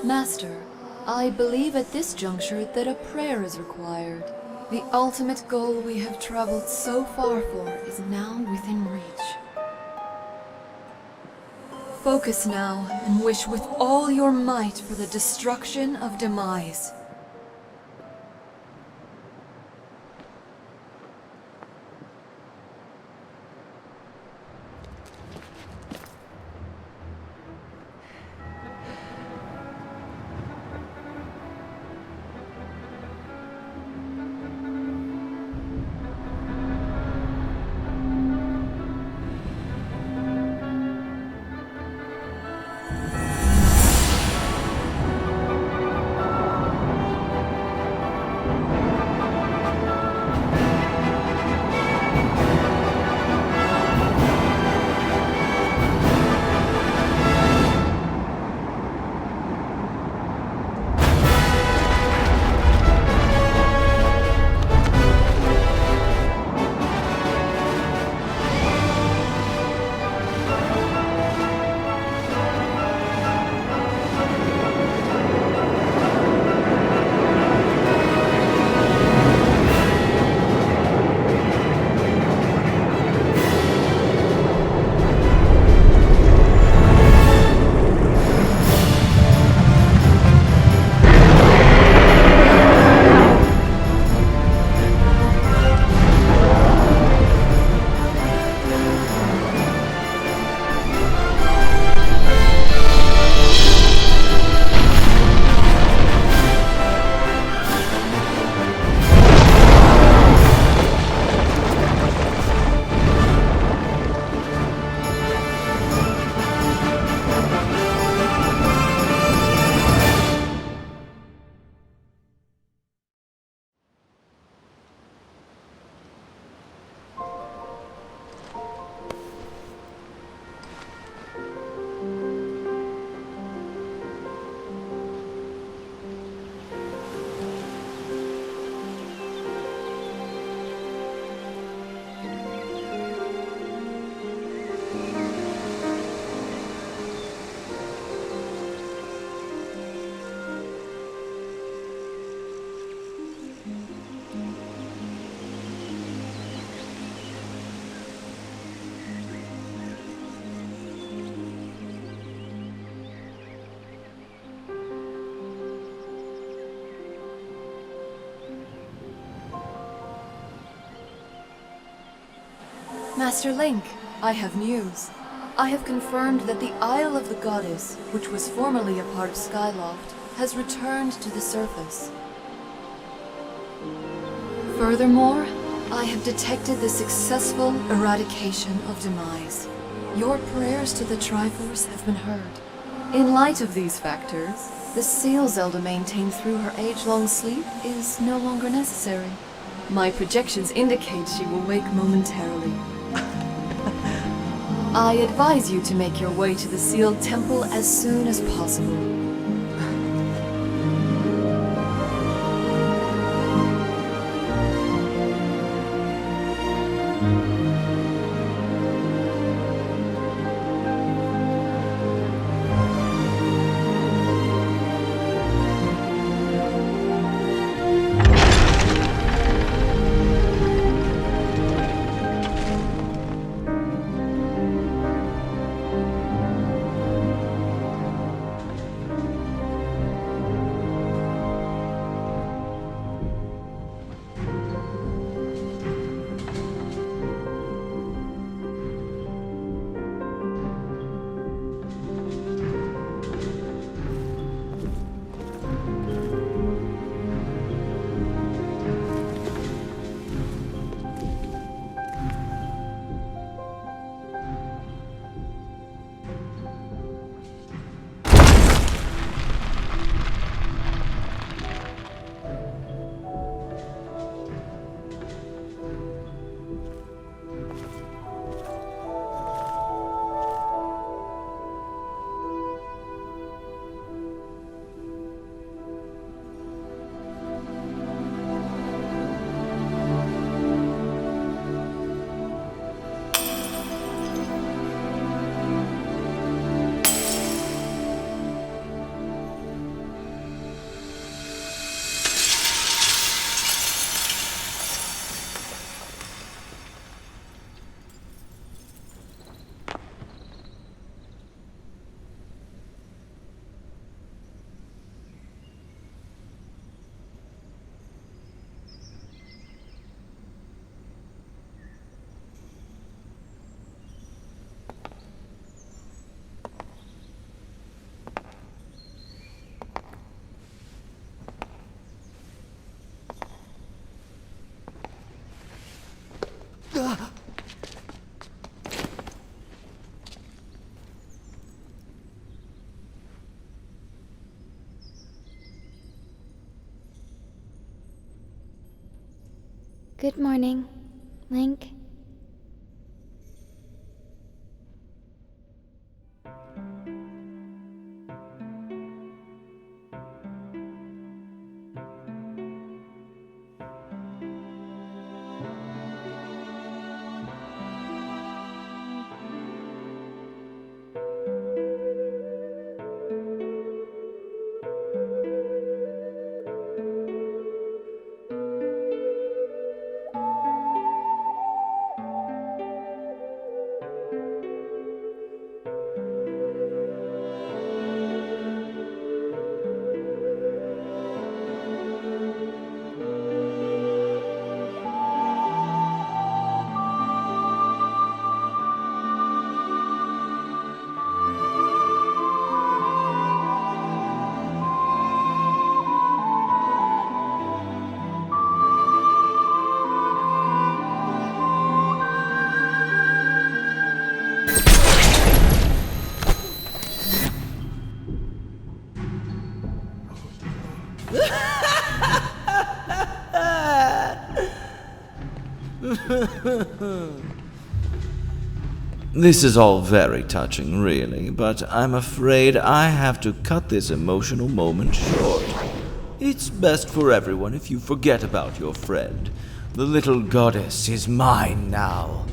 Master, I believe at this juncture that a prayer is required. The ultimate goal we have traveled so far for is now within reach. Focus now and wish with all your might for the destruction of Demise. Master Link, I have news. I have confirmed that the Isle of the Goddess, which was formerly a part of Skyloft, has returned to the surface. Furthermore, I have detected the successful eradication of Demise. Your prayers to the Triforce have been heard. In light of these factors, the seal Zelda maintained through her age-long sleep is no longer necessary. My projections indicate she will wake momentarily. I advise you to make your way to the sealed temple as soon as possible. Good morning, Link. This is all very touching, really, but I'm afraid I have to cut this emotional moment short. It's best for everyone if you forget about your friend. The little goddess is mine now.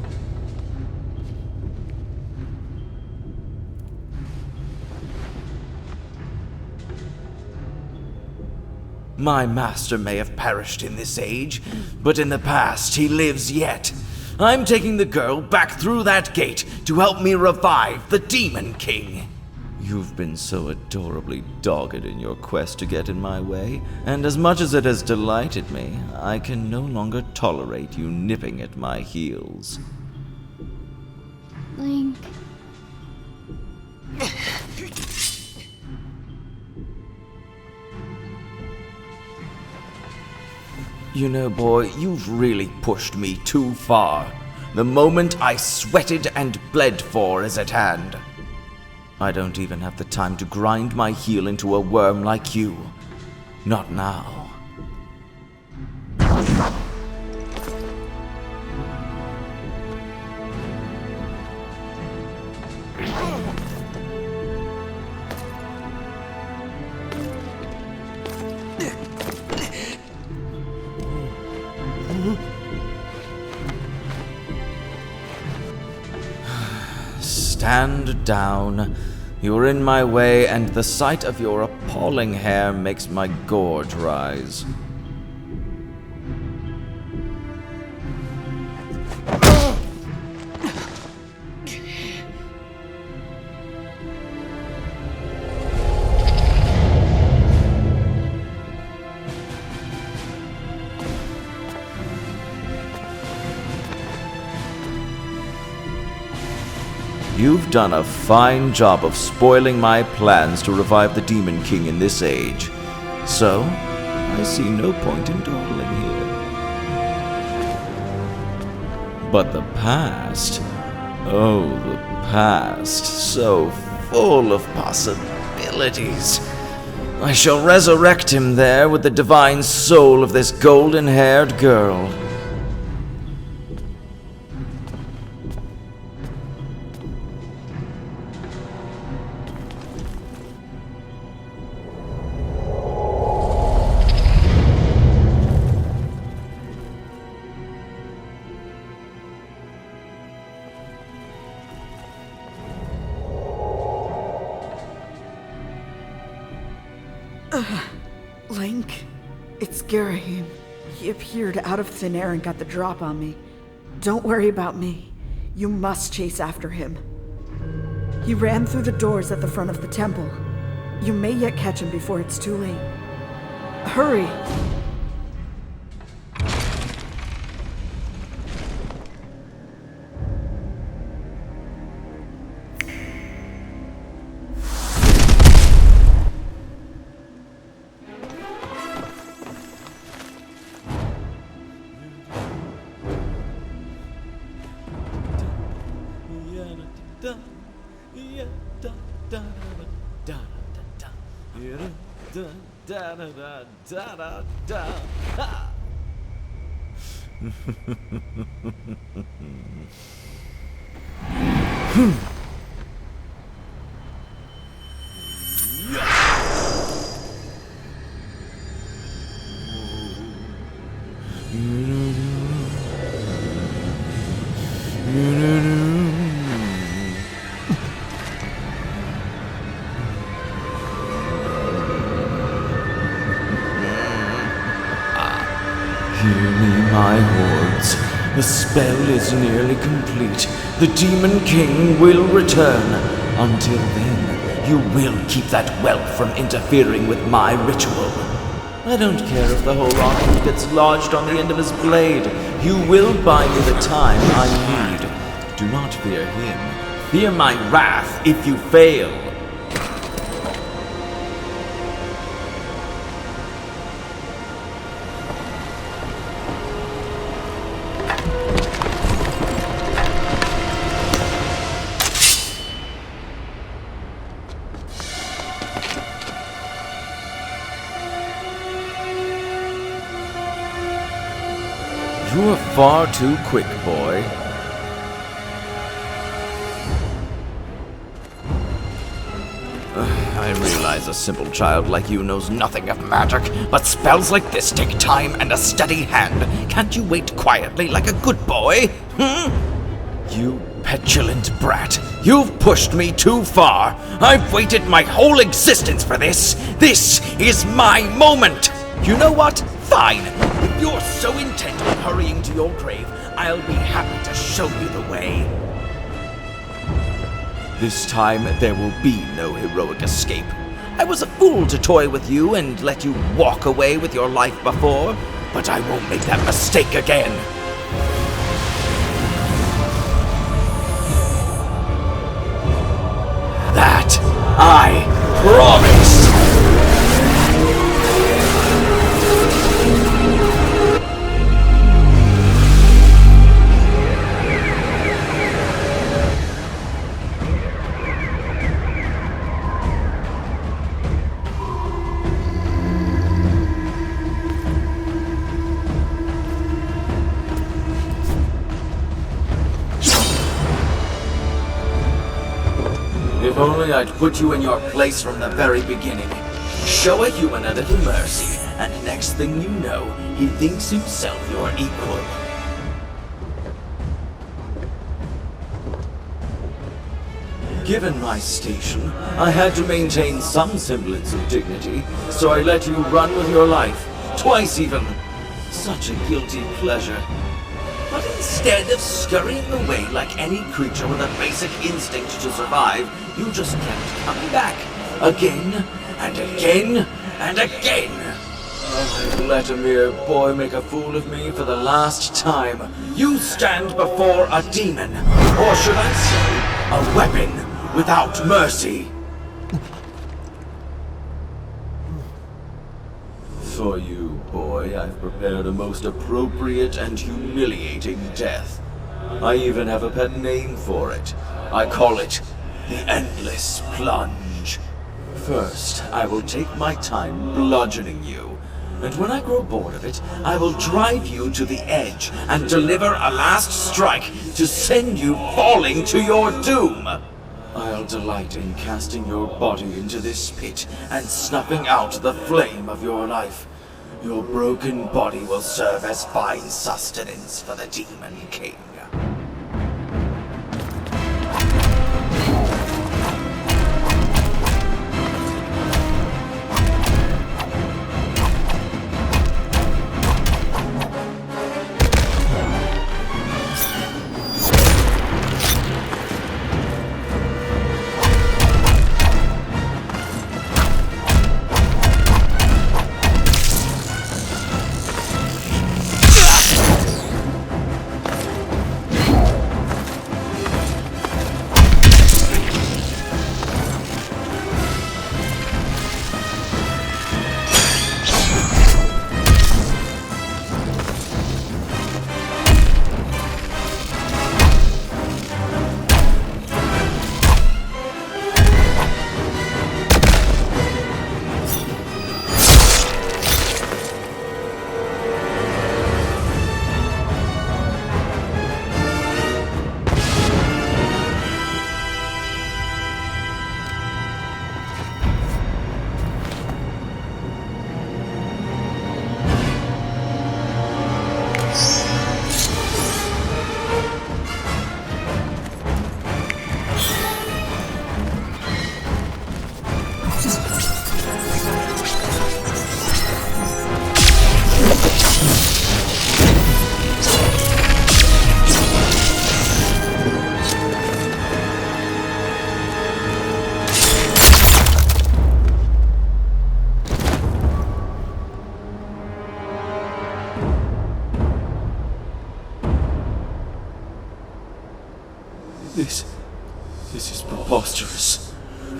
My master may have perished in this age, but in the past he lives yet. I'm taking the girl back through that gate to help me revive the Demon King. You've been so adorably dogged in your quest to get in my way, and as much as it has delighted me, I can no longer tolerate you nipping at my heels. Link. You know, boy, you've really pushed me too far. The moment I sweated and bled for is at hand. I don't even have the time to grind my heel into a worm like you. Not now. Stand down. You're in my way, and the sight of your appalling hair makes my gorge rise. You've done a fine job of spoiling my plans to revive the Demon King in this age. So, I see no point in dawdling here. But the past... oh, the past, so full of possibilities. I shall resurrect him there with the divine soul of this golden-haired girl. Link, it's Garahim. He appeared out of thin air and got the drop on me. Don't worry about me. You must chase after him. He ran through the doors at the front of the temple. You may yet catch him before it's too late. Hurry! Hear me, my hordes. The spell is nearly complete. The Demon King will return. Until then, you will keep that whelp from interfering with my ritual. I don't care if the whole army gets lodged on the end of his blade. You will buy me the time I need. Do not fear him. Fear my wrath if you fail. You are far too quick, boy. I realize a simple child like you knows nothing of magic, but spells like this take time and a steady hand. Can't you wait quietly like a good boy? You petulant brat. You've pushed me too far. I've waited my whole existence for this. This is my moment. You know what? Fine. If you're so intent on hurrying to your grave, I'll be happy to show you the way. This time, there will be no heroic escape. I was a fool to toy with you and let you walk away with your life before, but I won't make that mistake again. That I promise! If only I'd put you in your place from the very beginning. Show a human a little mercy, and next thing you know, he thinks himself your equal. Given my station, I had to maintain some semblance of dignity, so I let you run with your life. Twice even. Such a guilty pleasure. But instead of scurrying away like any creature with a basic instinct to survive, you just kept coming back. Again, and again, and again. I let a mere boy make a fool of me for the last time. You stand before a demon, or should I say, a weapon without mercy. For you, boy, I've prepared a most appropriate and humiliating death. I even have a pet name for it. I call it the Endless Plunge. First, I will take my time bludgeoning you, and when I grow bored of it, I will drive you to the edge and deliver a last strike to send you falling to your doom. I'll delight in casting your body into this pit and snuffing out the flame of your life. Your broken body will serve as fine sustenance for the Demon King.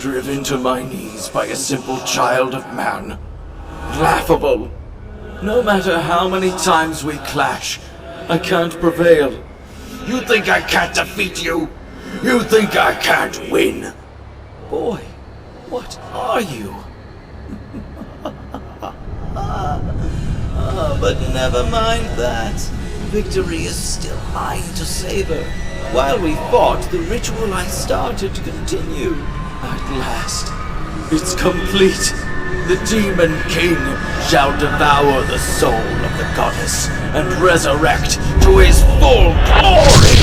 Driven to my knees by a simple child of man. Laughable. No matter how many times we clash, I can't prevail. You think I can't defeat you? You think I can't win? Boy, what are you? But never mind that. Victory is still mine to savor. While we fought, the ritual I started continued. At last, it's complete. The Demon King shall devour the soul of the goddess and resurrect to his full glory!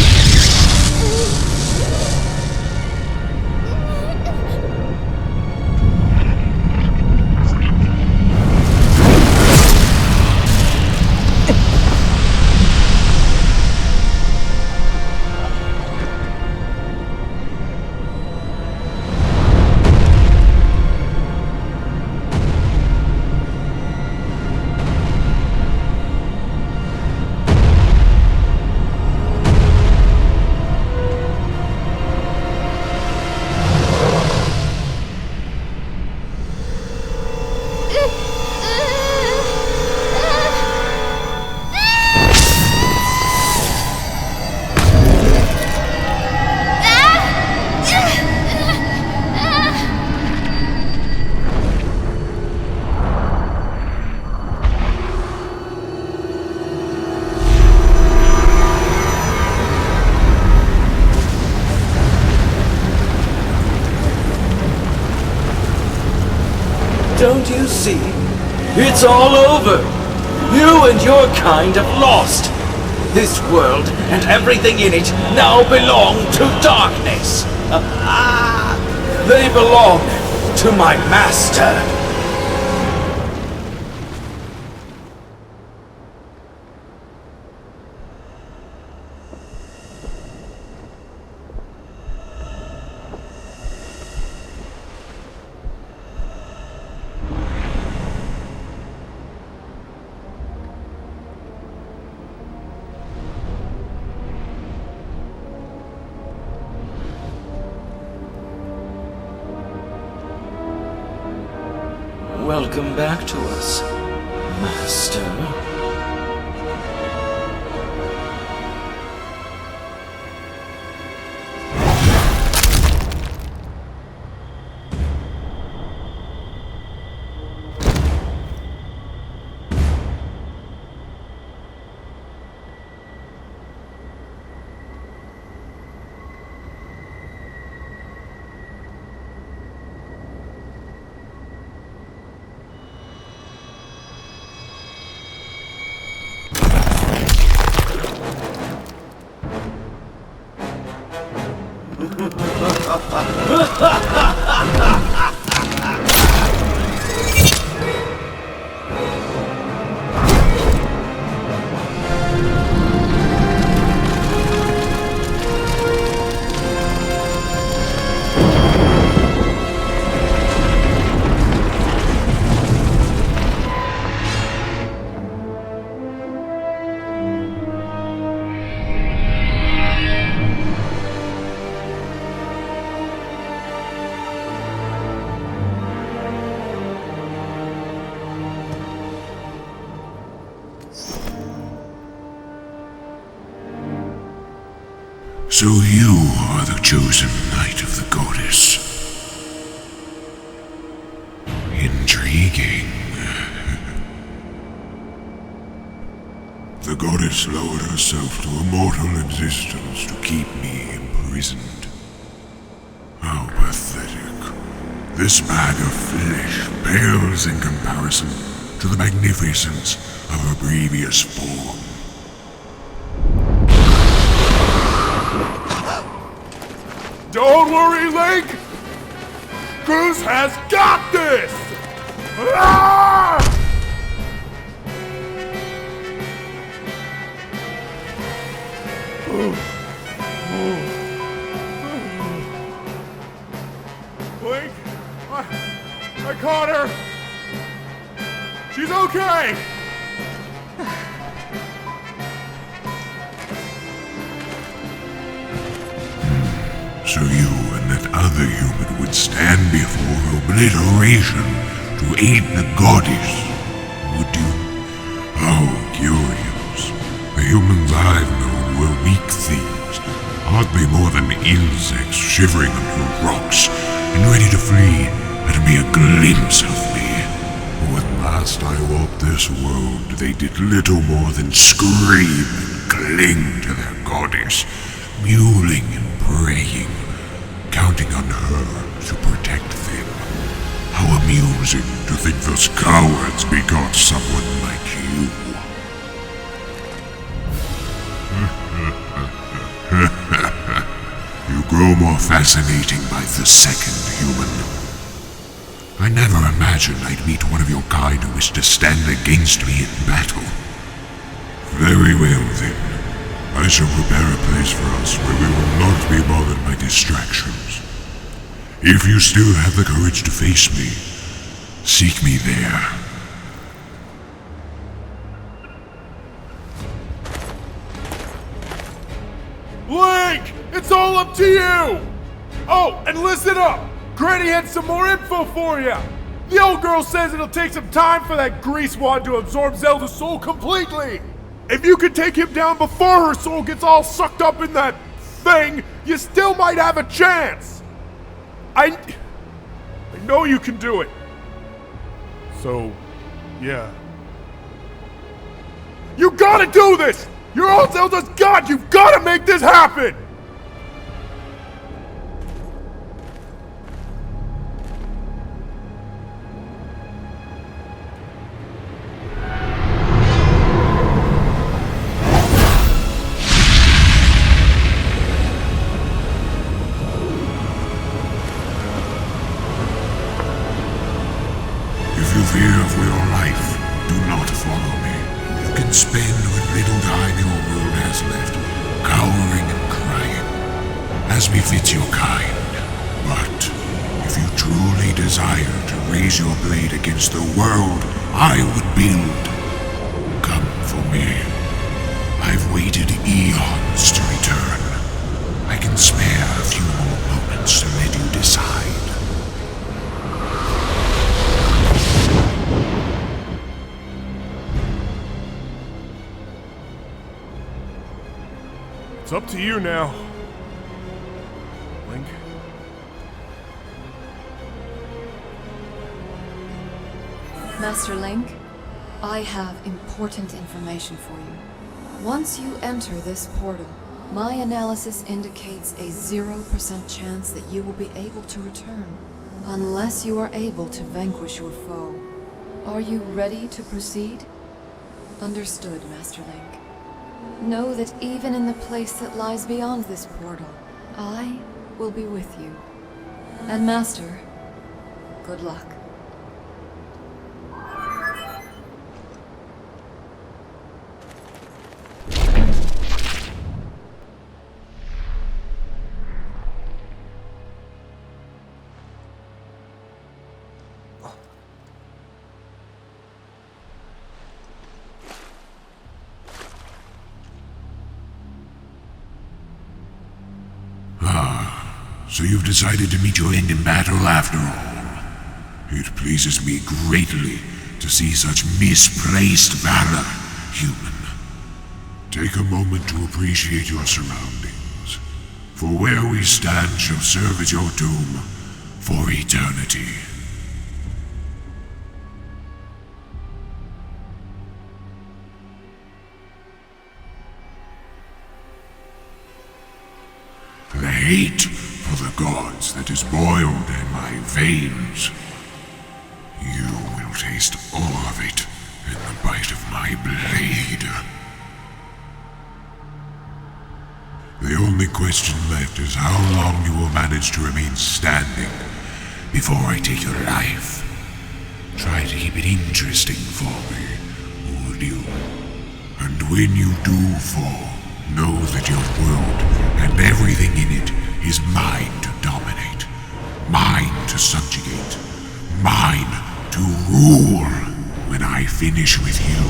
Don't you see? It's all over! You and your kind have lost! This world and everything in it now belong to darkness! They belong to my master! Welcome back to us, Master. So you are the chosen knight of the goddess. Intriguing. The goddess lowered herself to a mortal existence to keep me imprisoned. How pathetic. This bag of flesh pales in comparison to the magnificence of her previous form. Don't worry, Link! Goose has got this! Ah! Link, I caught her! She's okay! So you and that other human would stand alliteration to aid the goddess, would you? How curious. The humans I've known were weak things, hardly more than insects shivering under rocks and ready to flee at a mere glimpse of me. When last I walked this world, they did little more than scream and cling to their goddess, mewling and praying, counting on her to protect them. How amusing to think those cowards begot someone like you. You grow more fascinating by the second, human. I never imagined I'd meet one of your kind who wished to stand against me in battle. Very well, then. I shall prepare a place for us where we will not be bothered by distractions. If you still have the courage to face me, seek me there. Link! It's all up to you! Oh, and listen up! Granny had some more info for you! The old girl says it'll take some time for that grease wand to absorb Zelda's soul completely! If you could take him down before her soul gets all sucked up in that thing, you still might have a chance! I know you can do it. So, yeah. You gotta do this! You're all Zelda's god! You've gotta make this happen! If you fear for your life, do not follow me. You can spend what little time your world has left, cowering and crying, as befits your kind. But if you truly desire to raise your blade against the world I would build, come for me. I've waited eons to return. I can spare a few more moments to let you decide. It's up to you now, Link. Master Link, I have important information for you. Once you enter this portal, my analysis indicates a 0% chance that you will be able to return, unless you are able to vanquish your foe. Are you ready to proceed? Understood, Master Link. Know that even in the place that lies beyond this portal, I will be with you. And Master, good luck. So you've decided to meet your end in battle after all. It pleases me greatly to see such misplaced valor, human. Take a moment to appreciate your surroundings, for where we stand shall serve as your tomb for eternity. The hate for the gods that is boiled in my veins. You will taste all of it in the bite of my blade. The only question left is how long you will manage to remain standing before I take your life. Try to keep it interesting for me, would you? And when you do fall, know that your world and everything in it is mine to dominate, mine to subjugate, mine to rule. When I finish with you,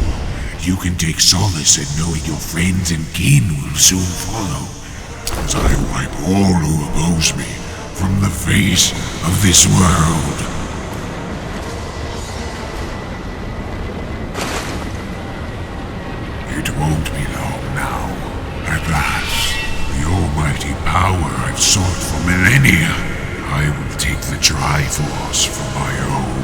you can take solace in knowing your friends and kin will soon follow, as I wipe all who oppose me from the face of this world. Triforce for my own.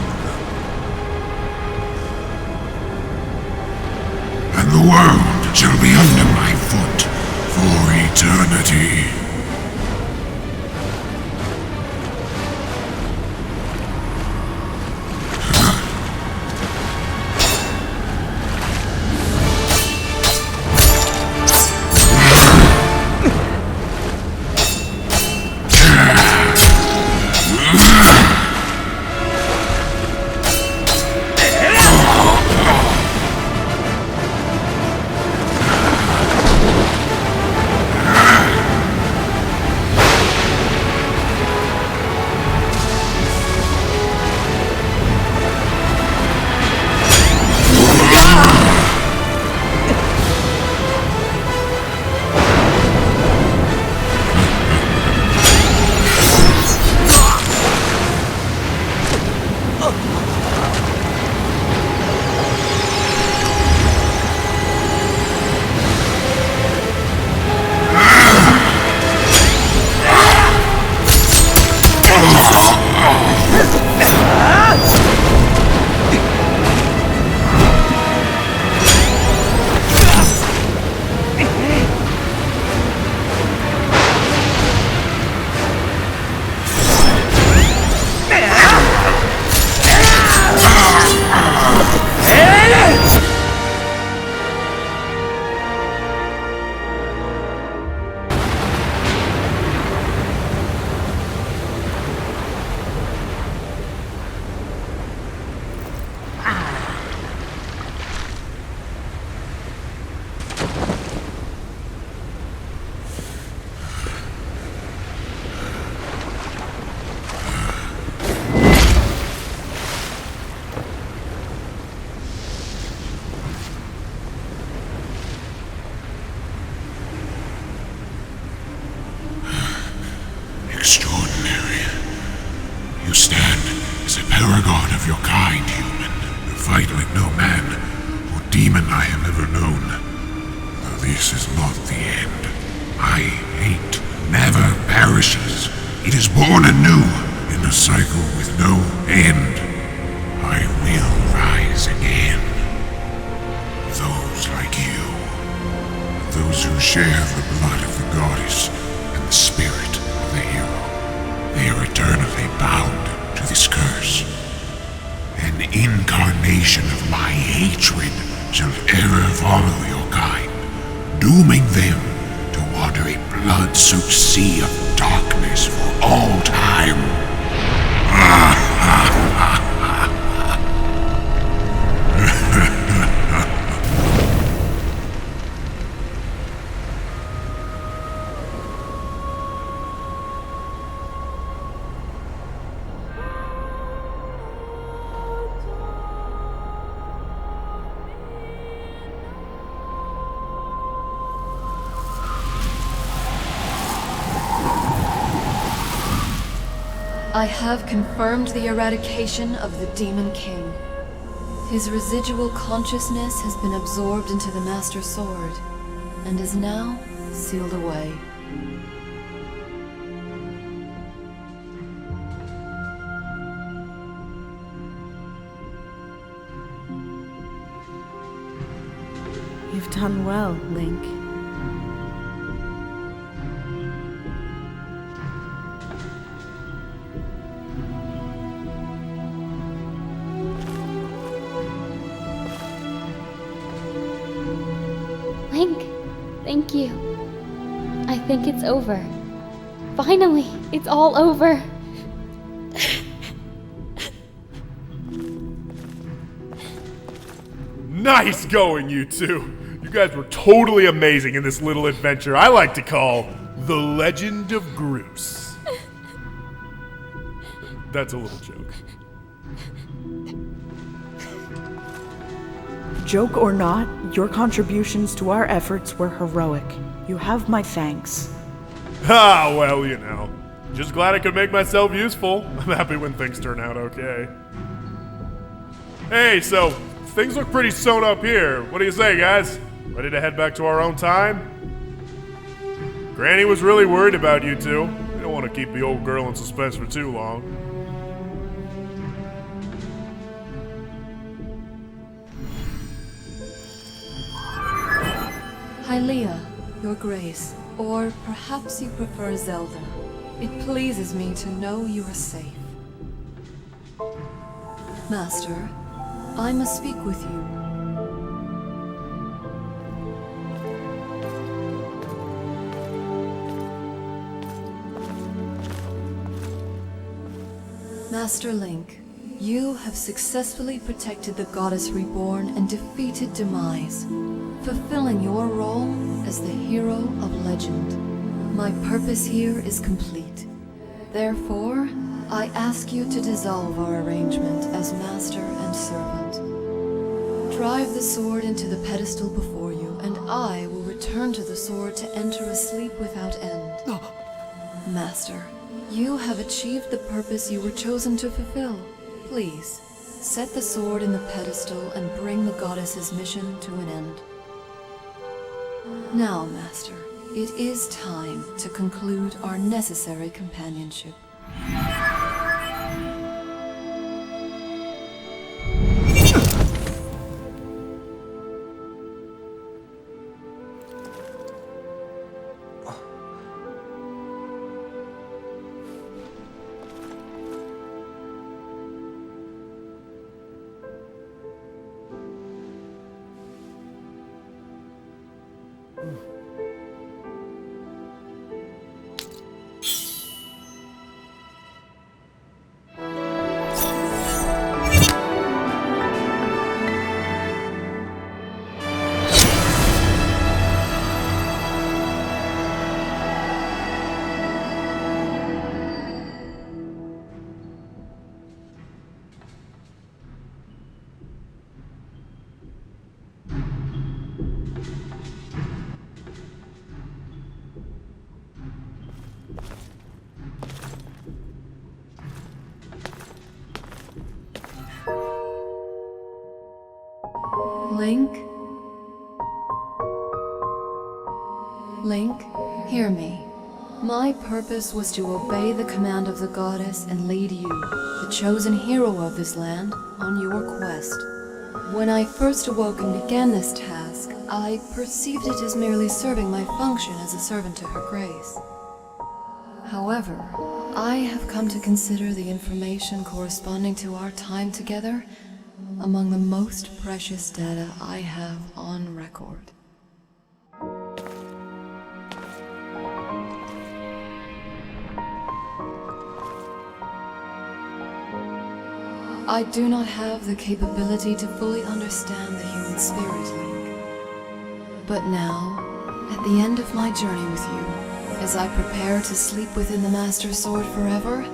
And the world shall be under my foot for eternity. Extraordinary. You stand as a paragon of your kind, human. You fight like no man or demon I have ever known. Though this is not the end. My hate never perishes. It is born anew in a cycle with no end. I will rise again. Those like you, those who share the blood of the goddess and the spirit of the hero, they are eternally bound to this curse. An incarnation of my hatred shall ever follow your kind, dooming them to wander a blood-soaked sea of darkness for all time. I have confirmed the eradication of the Demon King. His residual consciousness has been absorbed into the Master Sword, and is now sealed away. You've done well, Link. Link, thank you. I think it's over. Finally, it's all over. Nice going, you two. You guys were totally amazing in this little adventure I like to call The Legend of Groose. That's a little joke. Joke or not, your contributions to our efforts were heroic. You have my thanks. Ah, well, you know. Just glad I could make myself useful. I'm happy when things turn out okay. Hey, so, things look pretty sewn up here. What do you say, guys? Ready to head back to our own time? Granny was really worried about you two. We don't want to keep the old girl in suspense for too long. Hylia, Your Grace, or perhaps you prefer Zelda. It pleases me to know you are safe. Master, I must speak with you. Master Link, you have successfully protected the Goddess Reborn and defeated Demise, fulfilling your role as the hero of legend. My purpose here is complete. Therefore, I ask you to dissolve our arrangement as master and servant. Drive the sword into the pedestal before you, and I will return to the sword to enter a sleep without end. Master, you have achieved the purpose you were chosen to fulfill. Please, set the sword in the pedestal and bring the goddess's mission to an end. Now, Master, it is time to conclude our necessary companionship. Link, hear me. My purpose was to obey the command of the goddess and lead you, the chosen hero of this land, on your quest. When I first awoke and began this task, I perceived it as merely serving my function as a servant to her grace. However, I have come to consider the information corresponding to our time together among the most precious data I have on record. I do not have the capability to fully understand the human spirit, Link. But now, at the end of my journey with you, as I prepare to sleep within the Master Sword forever,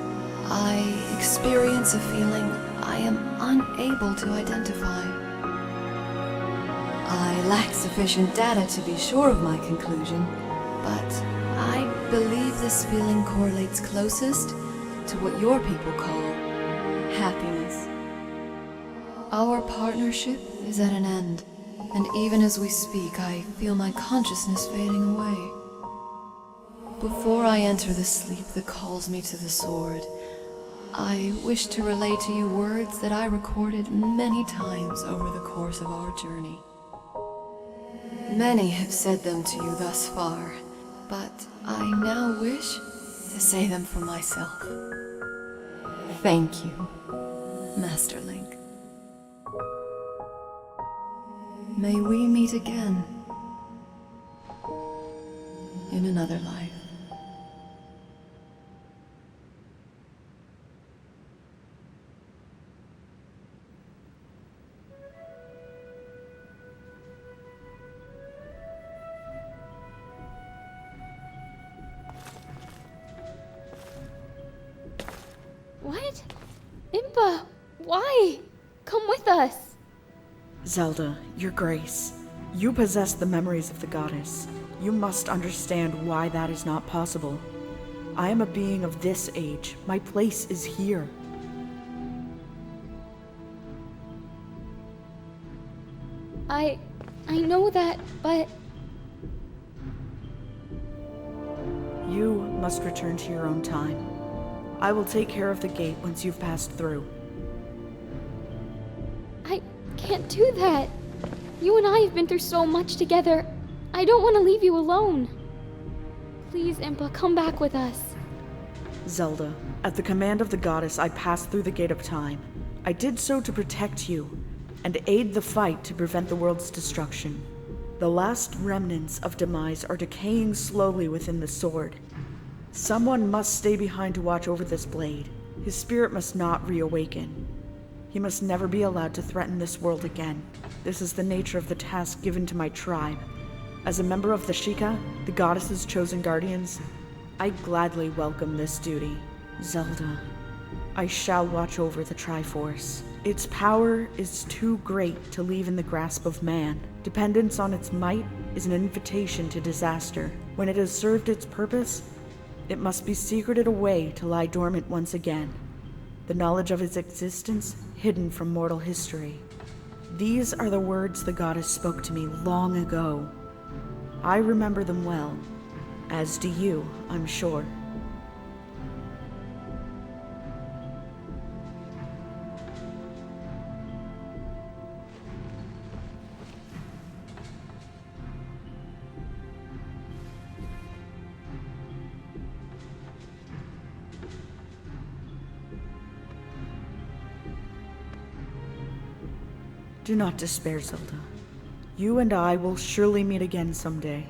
I experience a feeling I am unable to identify. I lack sufficient data to be sure of my conclusion, but I believe this feeling correlates closest to what your people call happiness. Our partnership is at an end, and even as we speak, I feel my consciousness fading away. Before I enter the sleep that calls me to the sword, I wish to relay to you words that I recorded many times over the course of our journey. Many have said them to you thus far, but I now wish to say them for myself. Thank you, Master Link. May we meet again in another life. What? Impa, why? Come with us. Zelda, Your Grace, you possess the memories of the goddess. You must understand why that is not possible. I am a being of this age. My place is here. I know that, but You must return to your own time. I will take care of the gate once you've passed through. I can't do that. You and I have been through so much together. I don't want to leave you alone. Please, Impa, come back with us. Zelda, at the command of the goddess, I passed through the Gate of Time. I did so to protect you, and aid the fight to prevent the world's destruction. The last remnants of Demise are decaying slowly within the sword. Someone must stay behind to watch over this blade. His spirit must not reawaken. He must never be allowed to threaten this world again. This is the nature of the task given to my tribe. As a member of the Sheikah, the goddess's chosen guardians, I gladly welcome this duty. Zelda, I shall watch over the Triforce. Its power is too great to leave in the grasp of man. Dependence on its might is an invitation to disaster. When it has served its purpose, it must be secreted away to lie dormant once again. The knowledge of its existence hidden from mortal history. These are the words the goddess spoke to me long ago. I remember them well, as do you, I'm sure. Do not despair, Zelda. You and I will surely meet again someday.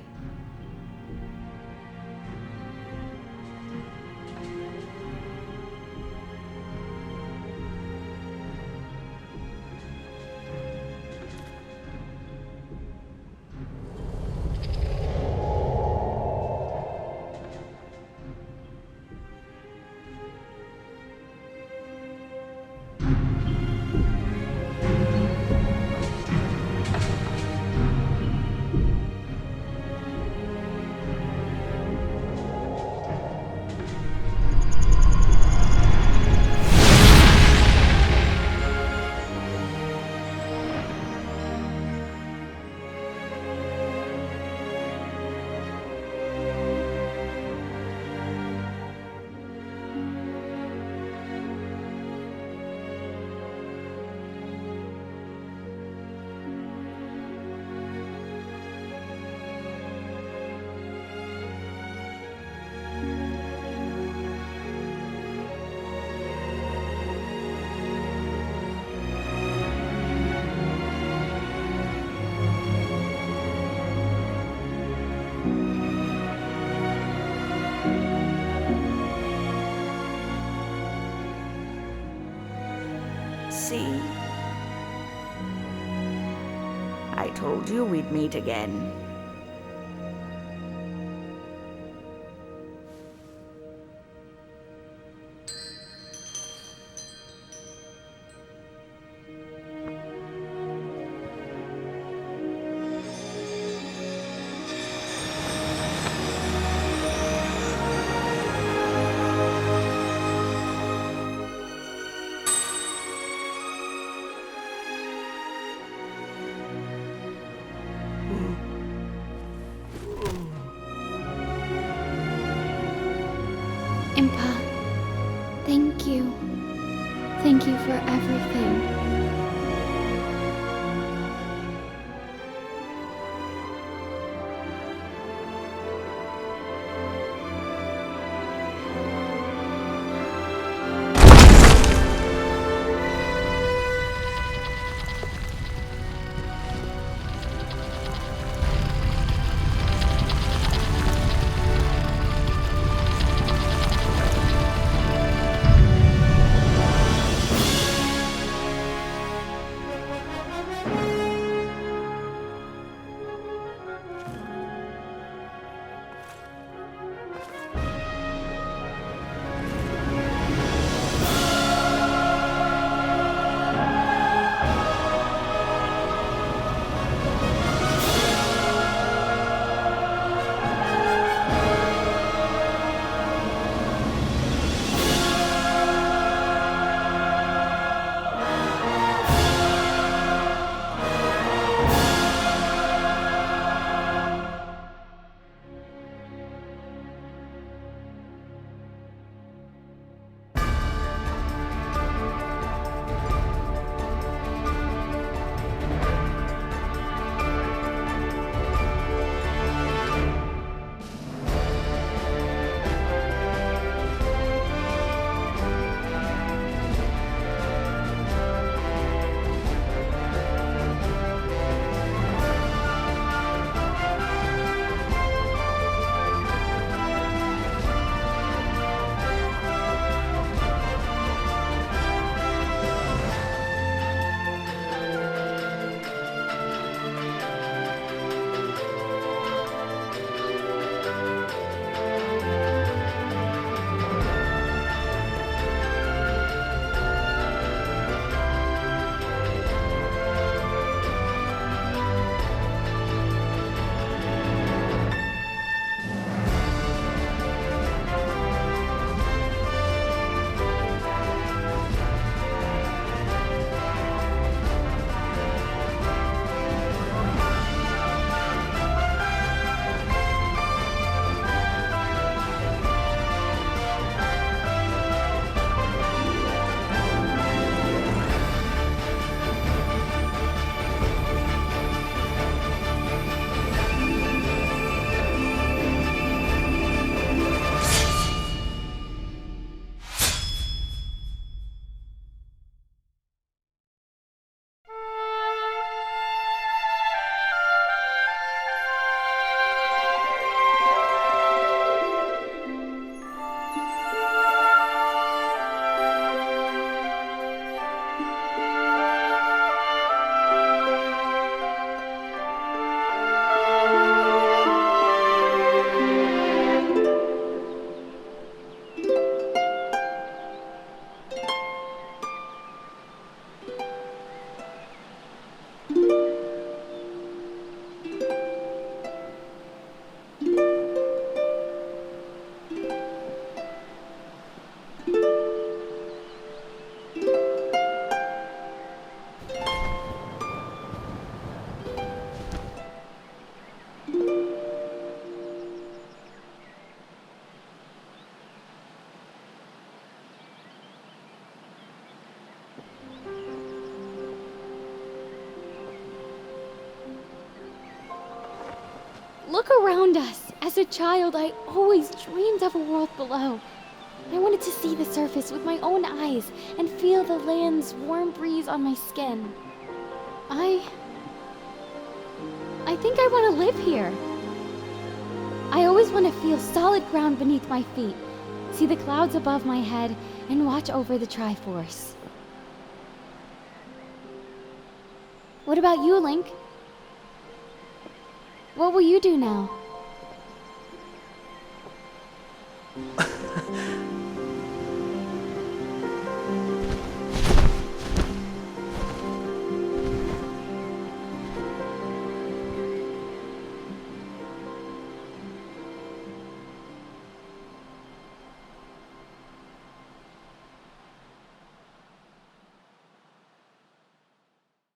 See? I told you we'd meet again. Impa, thank you. Thank you for everything. Look around us. As a child, I always dreamed of a world below. I wanted to see the surface with my own eyes and feel the land's warm breeze on my skin. I think I want to live here. I always want to feel solid ground beneath my feet, see the clouds above my head, and watch over the Triforce. What about you, Link? What will you do now?